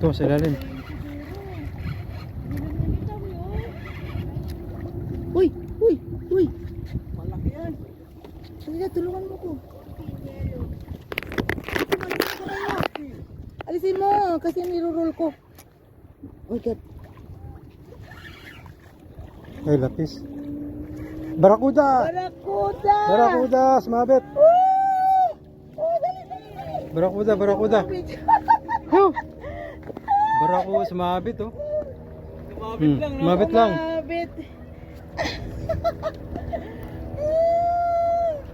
Ito sa ilalim. Uy, uy, uy. Malaki yan. Sige, tulungan mo ko. Alisin mo kasi nirurol ko. Oh my God. Ay, lapis. Barakuda! Barakuda! Barakuda! Sumabit! Oh, dali, dali. Barakuda, barakuda! Huh! Barakuda, sumabit oh. Kumabit lang, no? Sumabit lang. Kumabit.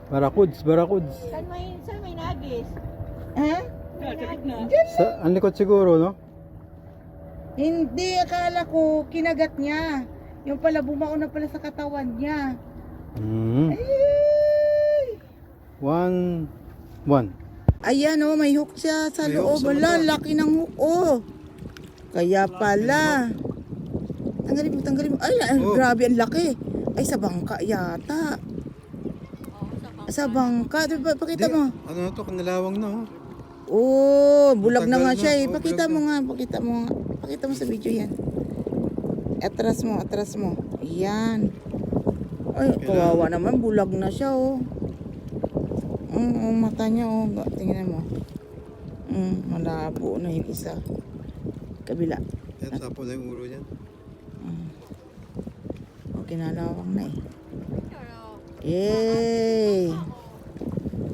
Barakuds, barakuds. Saan may nagis? Ha? Sa gitna. Ang likod siguro, no? Hindi, akala ko kinagat niya. Yung pala bumao na pala sa katawan niya. Ay! 1. Ayan oh, may hook siya sa May hook loob. sa Wala, mata. laki ng hook. Oh. Kaya pala. Tanggalin mo, tanggalin mo. Ay, Oh. grabe, ang laki. Ay, sa bangka yata. Sa bangka. Diba, pakita mo. Ano na to? Kanilawang na oh. Oh, bulag na Tagal nga na. siya eh. Oh, Pakita bulag mo nga, pakita mo nga. Pakita mo sa video yan. Atras mo, atras mo. Ayan. Ay, kawawa naman. Bulag na siya oh. Mata niya oh. Tingnan mo. Malabo na yung isa. Kabila. Yan, sapo na yung ulo niyan. Oh, kinalawang na eh. Yay!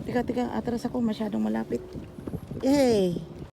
Tika, atras ako. Masyadong malapit. Yay!